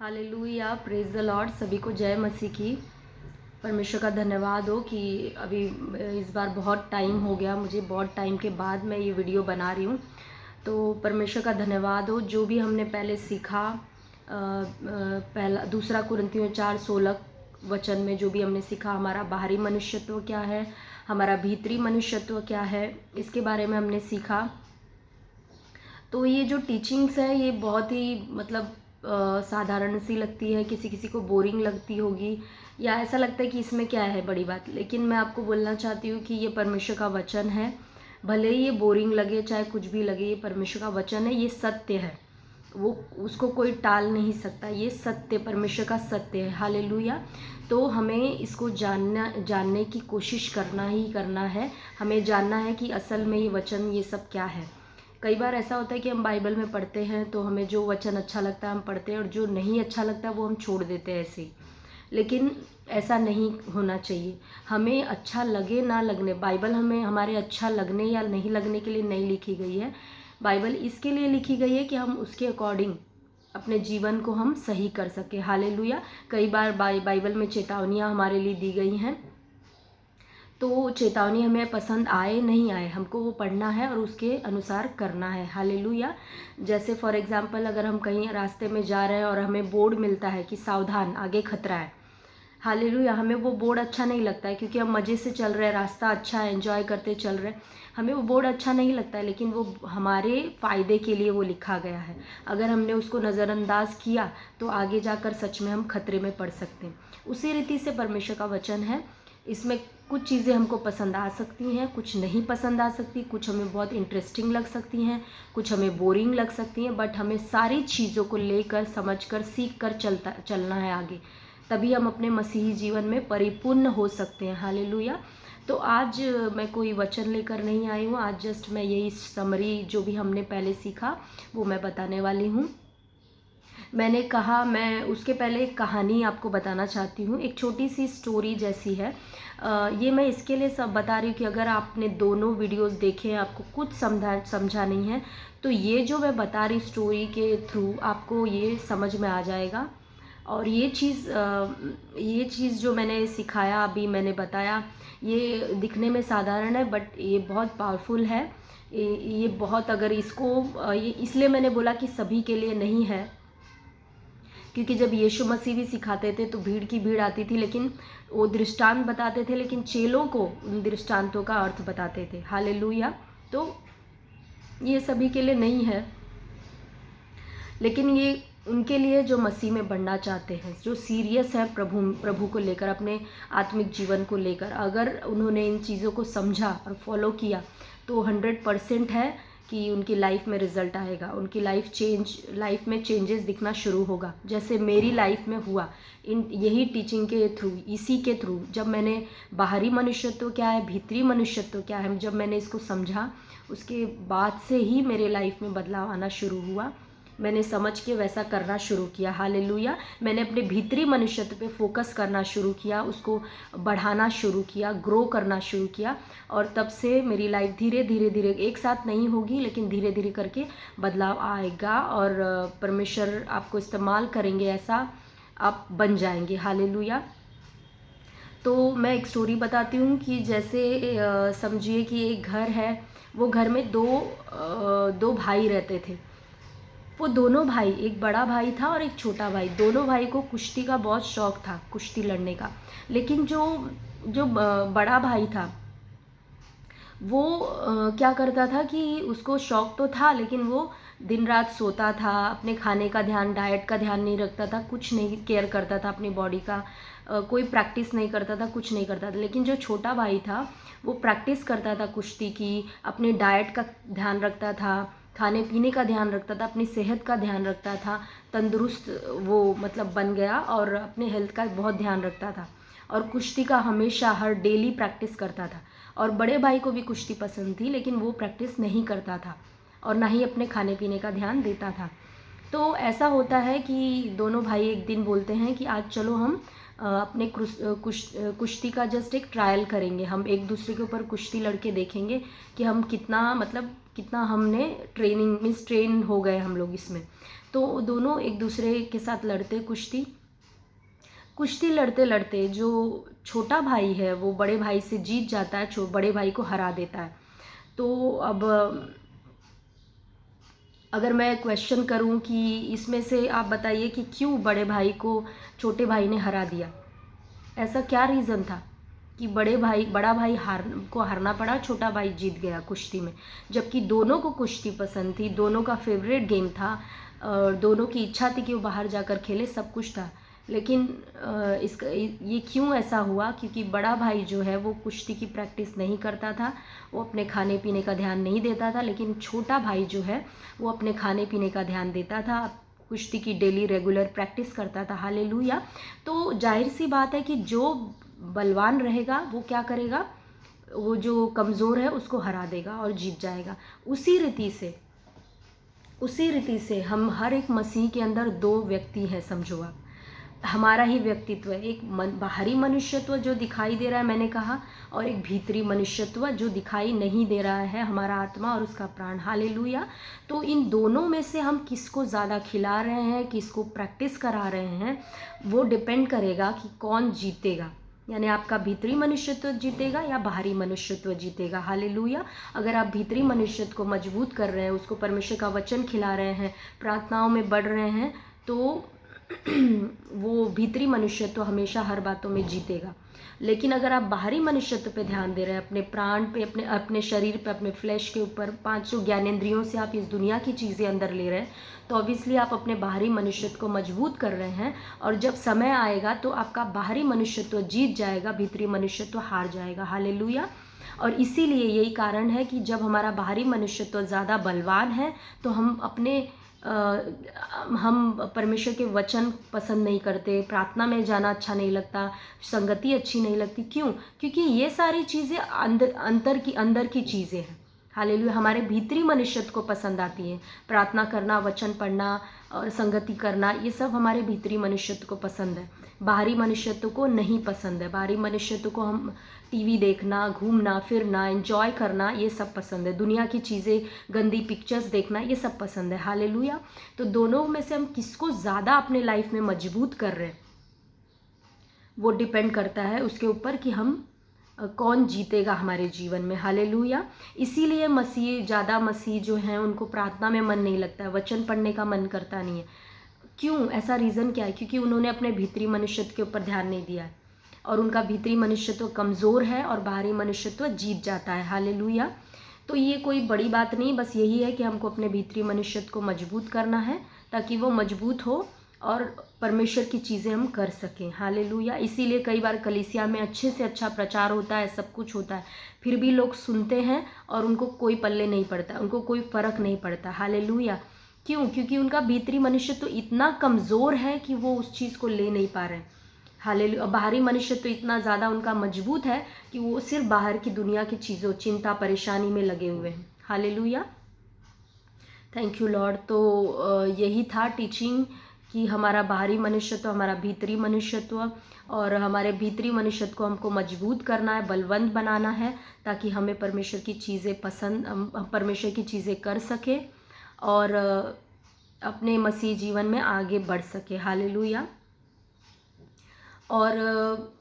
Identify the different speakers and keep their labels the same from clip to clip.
Speaker 1: Hallelujah, praise the Lord. सभी को जय मसीह की। परमेश्वर का धन्यवाद हो कि अभी इस बार बहुत टाइम हो गया, मुझे बहुत टाइम के बाद मैं ये वीडियो बना रही हूँ। तो परमेश्वर का धन्यवाद हो। जो भी हमने पहले सीखा, पहला दूसरा कुरिन्थियों 4:16 वचन में जो भी हमने सीखा, हमारा बाहरी मनुष्यत्व क्या है, हमारा भीतरी मनुष्यत्व क्या है, इसके बारे में हमने सीखा। तो ये जो टीचिंग्स है ये बहुत ही मतलब साधारण सी लगती है, किसी किसी को बोरिंग लगती होगी या ऐसा लगता है कि इसमें क्या है बड़ी बात। लेकिन मैं आपको बोलना चाहती हूँ कि ये परमेश्वर का वचन है। भले ही ये बोरिंग लगे, चाहे कुछ भी लगे, ये परमेश्वर का वचन है, ये सत्य है, वो उसको कोई टाल नहीं सकता। ये सत्य, परमेश्वर का सत्य है। हालेलुया। तो हमें इसको जानने की कोशिश करना ही करना है। हमें जानना है कि असल में ये वचन, ये सब क्या है। कई बार ऐसा होता है कि हम बाइबल में पढ़ते हैं तो हमें जो वचन अच्छा लगता है हम पढ़ते हैं, और जो नहीं अच्छा लगता है वो हम छोड़ देते हैं ऐसे ही। लेकिन ऐसा नहीं होना चाहिए। हमें अच्छा लगे ना लगने, बाइबल हमें हमारे अच्छा लगने या नहीं लगने के लिए नहीं लिखी गई है। बाइबल इसके लिए लिखी गई है कि हम उसके अकॉर्डिंग अपने जीवन को हम सही कर सके। हालेलुया। कई बार बाइबल में चेतावनियाँ हमारे लिए दी गई हैं, तो चेतावनी हमें पसंद आए नहीं आए, हमको वो पढ़ना है और उसके अनुसार करना है। हालेलुया। जैसे फॉर एग्जांपल, अगर हम कहीं रास्ते में जा रहे हैं और हमें बोर्ड मिलता है कि सावधान, आगे खतरा है। हालेलुया। हमें वो बोर्ड अच्छा नहीं लगता है क्योंकि हम मज़े से चल रहे हैं, रास्ता अच्छा है, एंजॉय करते चल रहे हैं, हमें वो बोर्ड अच्छा नहीं लगता है, लेकिन वो हमारे फ़ायदे के लिए वो लिखा गया है। अगर हमने उसको नज़रअंदाज किया तो आगे जाकर सच में हम खतरे में पड़ सकते हैं। उसी रीति से परमेश्वर का वचन है। इसमें कुछ चीज़ें हमको पसंद आ सकती हैं, कुछ नहीं पसंद आ सकती, कुछ हमें बहुत इंटरेस्टिंग लग सकती हैं, कुछ हमें बोरिंग लग सकती हैं, बट हमें सारी चीज़ों को लेकर, समझकर, सीख कर चलना है आगे। तभी हम अपने मसीही जीवन में परिपूर्ण हो सकते हैं। हालेलुया। तो आज मैं कोई वचन लेकर नहीं आई हूँ। आज जस्ट मैं यही समरी जो भी हमने पहले सीखा वो मैं बताने वाली हूँ। मैंने कहा, मैं उसके पहले एक कहानी आपको बताना चाहती हूँ, एक छोटी सी स्टोरी जैसी है। ये मैं इसके लिए सब बता रही हूँ कि अगर आपने दोनों वीडियोस देखे हैं, आपको कुछ समझा नहीं है, तो ये जो मैं बता रही स्टोरी के थ्रू आपको ये समझ में आ जाएगा। और ये चीज़ जो मैंने सिखाया, अभी मैंने बताया, ये दिखने में साधारण है बट ये बहुत पावरफुल है। ये बहुत, अगर इसको ये इसलिए मैंने बोला कि सभी के लिए नहीं है, क्योंकि जब यीशु मसीह भी सिखाते थे तो भीड़ की भीड़ आती थी, लेकिन वो दृष्टांत बताते थे, लेकिन चेलों को उन दृष्टांतों का अर्थ बताते थे। हालेलुया। तो ये सभी के लिए नहीं है, लेकिन ये उनके लिए जो मसीह में बढ़ना चाहते हैं, जो सीरियस है प्रभु को लेकर, अपने आत्मिक जीवन को लेकर। अगर उन्होंने इन चीज़ों को समझा और फॉलो किया तो 100% है कि उनकी लाइफ में रिजल्ट आएगा, उनकी लाइफ में चेंजेस दिखना शुरू होगा, जैसे मेरी लाइफ में हुआ यही टीचिंग के थ्रू, इसी के थ्रू। जब मैंने बाहरी मनुष्यत्व क्या है, भीतरी मनुष्यत्व क्या है, जब मैंने इसको समझा, उसके बाद से ही मेरे लाइफ में बदलाव आना शुरू हुआ। मैंने समझ के वैसा करना शुरू किया। हालेलुया। मैंने अपने भीतरी मनुष्यत्व पे फोकस करना शुरू किया, उसको बढ़ाना शुरू किया, ग्रो करना शुरू किया, और तब से मेरी लाइफ धीरे धीरे एक साथ नहीं होगी, लेकिन धीरे धीरे करके बदलाव आएगा और परमेश्वर आपको इस्तेमाल करेंगे, ऐसा आप बन जाएंगे। हालेलुया। तो मैं एक स्टोरी बताती हूँ कि जैसे समझिए कि एक घर है, वो घर में दो भाई रहते थे। वो दोनों भाई, एक बड़ा भाई था और एक छोटा भाई, दोनों भाई को कुश्ती का बहुत शौक था, कुश्ती लड़ने का। लेकिन जो बड़ा भाई था वो क्या करता था कि उसको शौक तो था, लेकिन वो दिन रात सोता था, अपने खाने का ध्यान, डाइट का ध्यान नहीं रखता था, कुछ नहीं केयर करता था अपनी बॉडी का, कोई प्रैक्टिस नहीं करता था, कुछ नहीं करता था। लेकिन जो छोटा भाई था वो प्रैक्टिस करता था कुश्ती की, अपने डाइट का ध्यान रखता था, खाने पीने का ध्यान रखता था, अपनी सेहत का ध्यान रखता था, तंदुरुस्त वो मतलब बन गया और अपने हेल्थ का बहुत ध्यान रखता था, और कुश्ती का हमेशा हर डेली प्रैक्टिस करता था। और बड़े भाई को भी कुश्ती पसंद थी, लेकिन वो प्रैक्टिस नहीं करता था और ना ही अपने खाने पीने का ध्यान देता था। तो ऐसा होता है कि दोनों भाई एक दिन बोलते हैं कि आज चलो हम अपने कुश्ती का जस्ट एक ट्रायल करेंगे, हम एक दूसरे के ऊपर कुश्ती लड़के देखेंगे कि हम कितना हमने ट्रेन हो गए हम लोग इसमें। तो दोनों एक दूसरे के साथ लड़ते कुश्ती लड़ते लड़ते जो छोटा भाई है वो बड़े भाई से जीत जाता है, बड़े भाई को हरा देता है। तो अब अगर मैं क्वेश्चन करूं कि इसमें से आप बताइए कि क्यों बड़े भाई को छोटे भाई ने हरा दिया, ऐसा क्या रीज़न था कि बड़ा भाई हारना पड़ा, छोटा भाई जीत गया कुश्ती में, जबकि दोनों को कुश्ती पसंद थी, दोनों का फेवरेट गेम था और दोनों की इच्छा थी कि वो बाहर जाकर खेले, सब कुछ था। लेकिन ये क्यों ऐसा हुआ? क्योंकि बड़ा भाई जो है वो कुश्ती की प्रैक्टिस नहीं करता था, वो अपने खाने पीने का ध्यान नहीं देता था, लेकिन छोटा भाई जो है वो अपने खाने पीने का ध्यान देता था, कुश्ती की डेली रेगुलर प्रैक्टिस करता था। हालेलुया। तो जाहिर सी बात है कि जो बलवान रहेगा वो क्या करेगा, वो जो कमज़ोर है उसको हरा देगा और जीत जाएगा। उसी रीति से हम हर एक मसीह के अंदर दो व्यक्ति हैं, समझो आप, हमारा ही व्यक्तित्व है। एक बाहरी मनुष्यत्व जो दिखाई दे रहा है, मैंने कहा, और एक भीतरी मनुष्यत्व जो दिखाई नहीं दे रहा है, हमारा आत्मा और उसका प्राण। हालेलुया। तो इन दोनों में से हम किसको ज़्यादा खिला रहे हैं, किसको प्रैक्टिस करा रहे हैं, वो डिपेंड करेगा कि कौन जीतेगा। यानी आपका भीतरी मनुष्यत्व जीतेगा या बाहरी मनुष्यत्व जीतेगा। हालेलुया। अगर आप भीतरी मनुष्यत्व को मजबूत कर रहे हैं, उसको परमेश्वर का वचन खिला रहे हैं, प्रार्थनाओं में बढ़ रहे हैं, तो वो भीतरी मनुष्यत्व हमेशा हर बातों में जीतेगा। लेकिन अगर आप बाहरी मनुष्यत्व पे ध्यान दे रहे हैं, अपने प्राण पे, अपने शरीर पे, अपने फ्लैश के ऊपर, 5 ज्ञानेंद्रियों से आप इस दुनिया की चीज़ें अंदर ले रहे हैं, तो ऑब्वियसली आप अपने बाहरी मनुष्यत्व को मजबूत कर रहे हैं, और जब समय आएगा तो आपका बाहरी मनुष्यत्व जीत जाएगा, भीतरी मनुष्यत्व हार जाएगा। हालेलुया। और इसीलिए यही कारण है कि जब हमारा बाहरी मनुष्यत्व ज़्यादा बलवान है तो हम परमेश्वर के वचन पसंद नहीं करते, प्रार्थना में जाना अच्छा नहीं लगता, संगति अच्छी नहीं लगती। क्यों? क्योंकि ये सारी चीज़ें अंदर की चीज़ें हैं। हालेलुया। हमारे भीतरी मनुष्यत्व को पसंद आती है, प्रार्थना करना, वचन पढ़ना और संगति करना, ये सब हमारे भीतरी मनुष्यत्व को पसंद है, बाहरी मनुष्यत्व को नहीं पसंद है। बाहरी मनुष्यत्व को हम टीवी देखना, घूमना फिरना, एंजॉय करना, ये सब पसंद है। दुनिया की चीज़ें, गंदी पिक्चर्स देखना, ये सब पसंद है। हालेलुया। तो दोनों में से हम किसको ज़्यादा अपने लाइफ में मजबूत कर रहे हैं, वो डिपेंड करता है उसके ऊपर कि हम कौन जीतेगा हमारे जीवन में। हालेलुया। इसीलिए मसीह जो हैं उनको प्रार्थना में मन नहीं लगता है, वचन पढ़ने का मन करता नहीं है। क्यों? ऐसा रीज़न क्या है? क्योंकि उन्होंने अपने भीतरी मनुष्यत्व के ऊपर ध्यान नहीं दिया है, और उनका भीतरी मनुष्यत्व कमज़ोर है और बाहरी मनुष्यत्व जीत जाता है। हालेलुया। तो ये कोई बड़ी बात नहीं, बस यही है कि हमको अपने भीतरी मनुष्यत्व को मजबूत करना है, ताकि वो मजबूत हो और परमेश्वर की चीज़ें हम कर सकें। हालेलुया। इसीलिए कई बार कलीसिया में अच्छे से अच्छा प्रचार होता है, सब कुछ होता है, फिर भी लोग सुनते हैं और उनको कोई पल्ले नहीं पड़ता, उनको कोई फ़र्क नहीं पड़ता। हालेलुया। क्यों? क्योंकि उनका भीतरी मनुष्यत्व इतना कमज़ोर है कि वो उस चीज़ को ले नहीं पा रहे हैं। हालेलुया। बाहरी मनुष्यत्व इतना ज़्यादा उनका मजबूत है कि वो सिर्फ बाहर की दुनिया की चीज़ों, चिंता, परेशानी में लगे हुए हैं। हालेलुया। Thank you Lord. तो यही था टीचिंग कि हमारा बाहरी मनुष्यत्व, हमारा भीतरी मनुष्यत्व, और हमारे भीतरी मनुष्यत्व को हमको मजबूत करना है, बलवंत बनाना है, ताकि हमें परमेश्वर की चीज़ें परमेश्वर की चीज़ें कर सके और अपने मसीह जीवन में आगे बढ़ सके। हालेलुया। और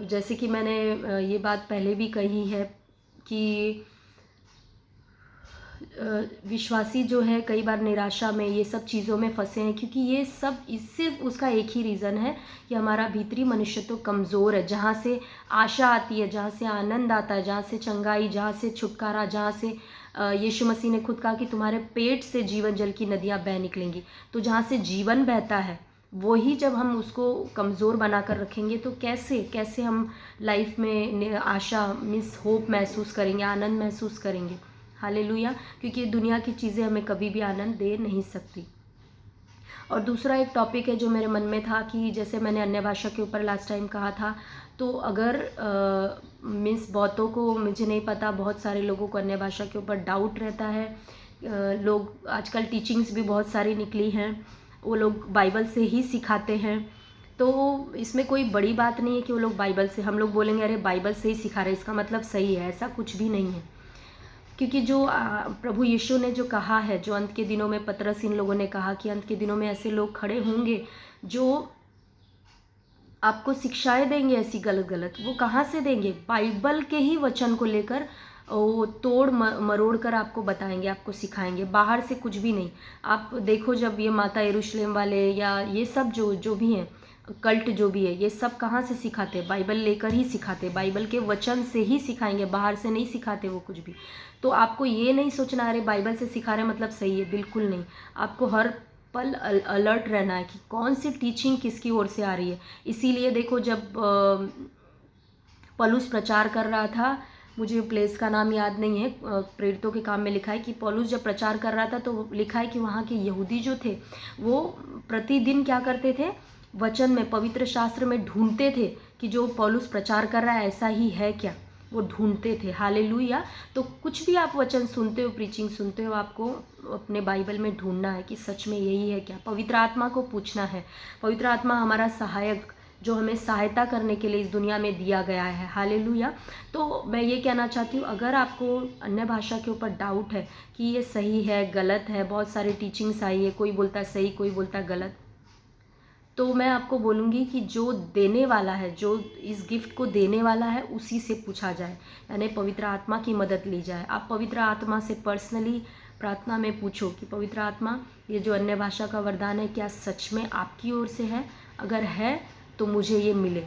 Speaker 1: जैसे कि मैंने ये बात पहले भी कही है कि विश्वासी जो है कई बार निराशा में, ये सब चीज़ों में फंसे हैं, क्योंकि ये सब सिर्फ उसका एक ही रीज़न है कि हमारा भीतरी मनुष्यत्व कमज़ोर है। जहाँ से आशा आती है, जहाँ से आनंद आता है, जहाँ से चंगाई, जहाँ से छुटकारा, जहाँ से यीशु मसीह ने खुद कहा कि तुम्हारे पेट से जीवन जल की नदियाँ बह निकलेंगी, तो जहाँ से जीवन बहता है वही जब हम उसको कमज़ोर बना कर रखेंगे, तो कैसे हम लाइफ में आशा, होप महसूस करेंगे, आनंद महसूस करेंगे। हालेलुया। क्योंकि दुनिया की चीज़ें हमें कभी भी आनंद दे नहीं सकती। और दूसरा एक टॉपिक है जो मेरे मन में था कि जैसे मैंने अन्य भाषा के ऊपर लास्ट टाइम कहा था, तो अगर बहुतों को, मुझे नहीं पता, बहुत सारे लोगों को अन्य भाषा के ऊपर डाउट रहता है। लोग आजकल टीचिंग्स भी बहुत सारी निकली हैं, वो लोग बाइबल से ही सिखाते हैं, तो इसमें कोई बड़ी बात नहीं है कि वो लोग बाइबल से, हम लोग बोलेंगे अरे बाइबल से ही सिखा रहे, इसका मतलब सही है, ऐसा कुछ भी नहीं है। क्योंकि जो प्रभु यीशु ने जो कहा है, जो अंत के दिनों में पतरस इन लोगों ने कहा कि अंत के दिनों में ऐसे लोग खड़े होंगे जो आपको शिक्षाएं देंगे ऐसी गलत गलत। वो कहाँ से देंगे? बाइबल के ही वचन को लेकर वो तोड़ मरोड़ कर आपको बताएंगे, आपको सिखाएंगे, बाहर से कुछ भी नहीं। आप देखो, जब ये माता यरूशलेम वाले या ये सब जो भी हैं, कल्ट जो भी है, ये सब कहाँ से सिखाते? बाइबल लेकर ही सिखाते, बाइबल के वचन से ही सिखाएंगे, बाहर से नहीं सिखाते वो कुछ भी। तो आपको ये नहीं सोचना अरे बाइबल से सिखा रहे मतलब सही है, बिल्कुल नहीं। आपको हर पल अलर्ट रहना है कि कौन सी टीचिंग किसकी ओर से आ रही है। इसीलिए देखो, जब पौलुस प्रचार कर रहा था, मुझे प्लेस का नाम याद नहीं है, प्रेरितों के काम में लिखा है कि पौलुस जब प्रचार कर रहा था तो लिखा है कि वहाँ के यहूदी जो थे वो प्रतिदिन क्या करते थे? वचन में, पवित्र शास्त्र में ढूंढते थे कि जो पौलुस प्रचार कर रहा है ऐसा ही है क्या, वो ढूंढते थे। हालेलुया। तो कुछ भी आप वचन सुनते हो, प्रीचिंग सुनते हो, आपको अपने बाइबल में ढूंढना है कि सच में यही है क्या। पवित्र आत्मा को पूछना है। पवित्र आत्मा हमारा सहायक, जो हमें सहायता करने के लिए इस दुनिया में दिया गया है। हालेलुया। तो मैं ये कहना चाहती हूँ, अगर आपको अन्य भाषा के ऊपर डाउट है कि ये सही है गलत है, बहुत सारी टीचिंग्स आई है, कोई बोलता है सही, कोई बोलता है गलत, तो मैं आपको बोलूँगी कि जो देने वाला है, जो इस गिफ्ट को देने वाला है, उसी से पूछा जाए, यानी पवित्र आत्मा की मदद ली जाए। आप पवित्र आत्मा से पर्सनली प्रार्थना में पूछो कि पवित्र आत्मा, ये जो अन्य भाषा का वरदान है क्या सच में आपकी ओर से है? अगर है तो मुझे ये मिले।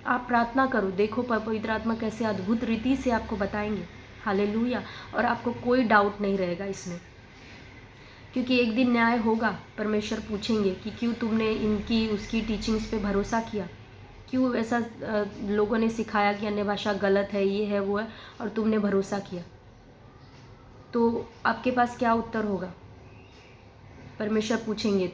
Speaker 1: आप प्रार्थना करो, देखो पवित्र आत्मा कैसे अद्भुत रीति से आपको बताएंगे। हालेलुया। और आपको कोई डाउट नहीं रहेगा इसमें, क्योंकि एक दिन न्याय होगा। परमेश्वर पूछेंगे कि क्यों तुमने इनकी उसकी टीचिंग्स पे भरोसा किया, क्यों ऐसा लोगों ने सिखाया कि अन्य भाषा गलत है, ये है वो है, और तुमने भरोसा किया। तो आपके पास क्या उत्तर होगा? परमेश्वर पूछेंगे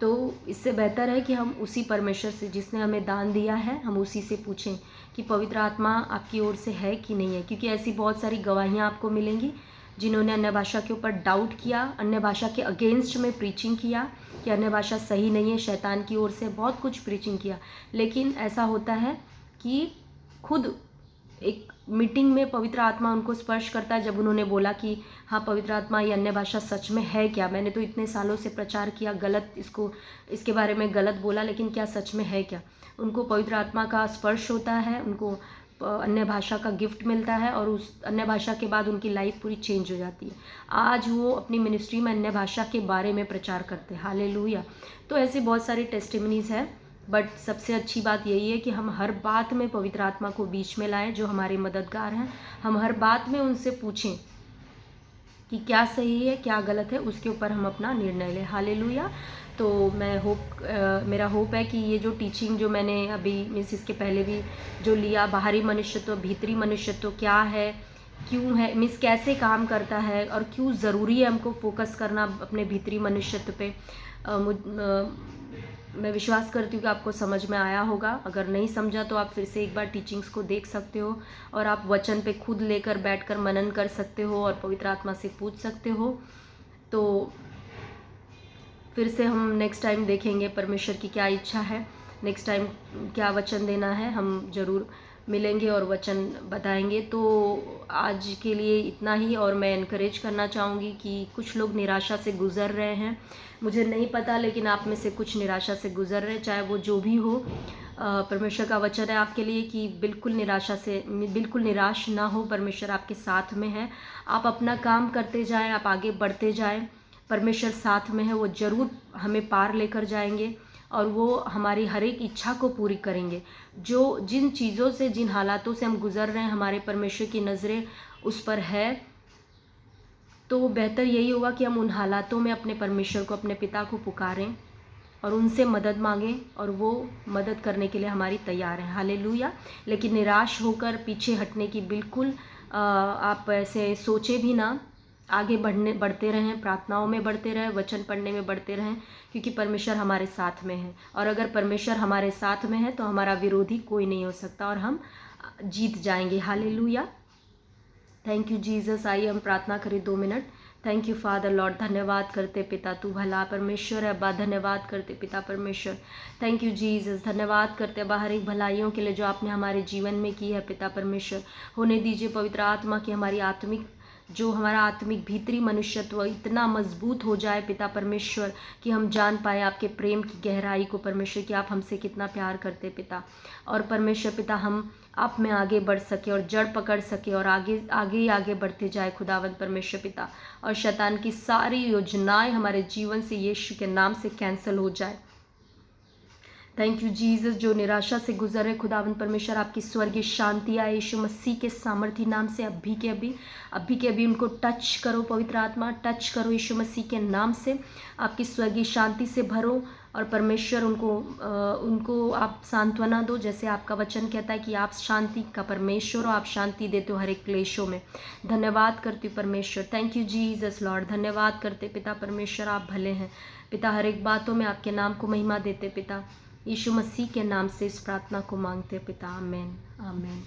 Speaker 1: तो इससे बेहतर है कि हम उसी परमेश्वर से, जिसने हमें दान दिया है, हम उसी से पूछें कि पवित्र आत्मा आपकी ओर से है कि नहीं है। क्योंकि ऐसी बहुत सारी गवाहियाँ आपको मिलेंगी जिन्होंने अन्य भाषा के ऊपर डाउट किया, अन्य भाषा के अगेंस्ट में प्रीचिंग किया कि अन्य भाषा सही नहीं है, शैतान की ओर से बहुत कुछ प्रीचिंग किया। लेकिन ऐसा होता है कि खुद एक मीटिंग में पवित्र आत्मा उनको स्पर्श करता है, जब उन्होंने बोला कि हाँ पवित्र आत्मा, ये अन्य भाषा सच में है क्या? मैंने तो इतने सालों से प्रचार किया, गलत इसके बारे में गलत बोला, लेकिन क्या सच में है क्या? उनको पवित्र आत्मा का स्पर्श होता है, उनको अन्य भाषा का गिफ्ट मिलता है, और उस अन्य भाषा के बाद उनकी लाइफ पूरी चेंज हो जाती है। आज वो अपनी मिनिस्ट्री में अन्य भाषा के बारे में प्रचार करते हैं। हालेलुया। तो ऐसे बहुत सारी टेस्टिमनीज है, बट सबसे अच्छी बात यही है कि हम हर बात में पवित्र आत्मा को बीच में लाएं, जो हमारे मददगार हैं। हम हर बात में उनसे पूछें कि क्या सही है क्या गलत है, उसके ऊपर हम अपना निर्णय लें। हालेलुया। तो मेरा होप है कि ये जो टीचिंग जो मैंने अभी मीन्स इसके पहले भी जो लिया, बाहरी मनुष्यत्व भीतरी मनुष्यत्व क्या है, क्यों है, मीन्स कैसे काम करता है, और क्यों ज़रूरी है हमको फोकस करना अपने भीतरी मनुष्यत्व पे, मैं विश्वास करती हूँ कि आपको समझ में आया होगा। अगर नहीं समझा तो आप फिर से एक बार टीचिंग्स को देख सकते हो, और आप वचन पे खुद लेकर बैठकर मनन कर सकते हो और पवित्र आत्मा से पूछ सकते हो। तो फिर से हम नेक्स्ट टाइम देखेंगे परमेश्वर की क्या इच्छा है, नेक्स्ट टाइम क्या वचन देना है, हम ज़रूर मिलेंगे और वचन बताएंगे। तो आज के लिए इतना ही, और मैं इनकरेज करना चाहूँगी कि कुछ लोग निराशा से गुज़र रहे हैं, मुझे नहीं पता, लेकिन आप में से कुछ निराशा से गुज़र रहे हैं, चाहे वो जो भी हो। परमेश्वर का वचन है आपके लिए कि बिल्कुल निराश ना हो, परमेश्वर आपके साथ में है। आप अपना काम करते जाएं, आप आगे बढ़ते जाएं, परमेश्वर साथ में है, वो ज़रूर हमें पार लेकर जाएंगे, और वो हमारी हर एक इच्छा को पूरी करेंगे। जो जिन चीज़ों से, जिन हालातों से हम गुज़र रहे हैं, हमारे परमेश्वर की नज़रें उस पर है। तो बेहतर यही होगा कि हम उन हालातों में अपने परमेश्वर को, अपने पिता को पुकारें और उनसे मदद मांगें, और वो मदद करने के लिए हमारी तैयार हैं। हालेलुया। लेकिन निराश होकर पीछे हटने की बिल्कुल आप ऐसे सोचे भी ना, आगे बढ़ते रहें, प्रार्थनाओं में बढ़ते रहें, वचन पढ़ने में बढ़ते रहें, क्योंकि परमेश्वर हमारे साथ में है। और अगर परमेश्वर हमारे साथ में है तो हमारा विरोधी कोई नहीं हो सकता, और हम जीत जाएंगे। हालेलुया। Thank you Jesus. आइए हम प्रार्थना करें 2 minute. Thank you father Lord, धन्यवाद करते पिता, तू भला परमेश्वर है अब्बा, धन्यवाद करते पिता परमेश्वर। थैंक यू जीसस, धन्यवाद करते अब्बा हर एक भलाइयों के लिए जो आपने हमारे जीवन में की है पिता परमेश्वर। होने दीजिए पवित्र आत्मा की हमारी आत्मिक जो हमारा आत्मिक भीतरी मनुष्यत्व इतना मजबूत हो जाए पिता परमेश्वर कि हम जान पाए आपके प्रेम की गहराई को परमेश्वर, कि आप हमसे कितना प्यार करते पिता। और परमेश्वर पिता हम आप में आगे बढ़ सके और जड़ पकड़ सके और आगे आगे ही आगे बढ़ते जाए खुदावंद परमेश्वर पिता। और शैतान की सारी योजनाएं हमारे जीवन से यीशु के नाम से कैंसिल हो जाए। Thank you Jesus. जो निराशा से गुजर रहे खुदावंद परमेश्वर, आपकी स्वर्गीय शांति आए यीशु मसीह के सामर्थी नाम से अभी के अभी उनको टच करो पवित्र आत्मा, टच करो यीशु मसीह के नाम से, आपकी स्वर्गीय शांति से भरो। और परमेश्वर उनको आप सांत्वना दो, जैसे आपका वचन कहता है कि आप शांति का परमेश्वर हो, आप शांति देते हो हर एक क्लेशों में। धन्यवाद करती हूँ परमेश्वर, थैंक यू जीसस लॉर्ड। धन्यवाद करते पिता परमेश्वर, आप भले हैं पिता, हर एक बातों में आपके नाम को महिमा देते पिता। यीशु मसीह के नाम से इस प्रार्थना को मांगते पिता, आमेन आमेन।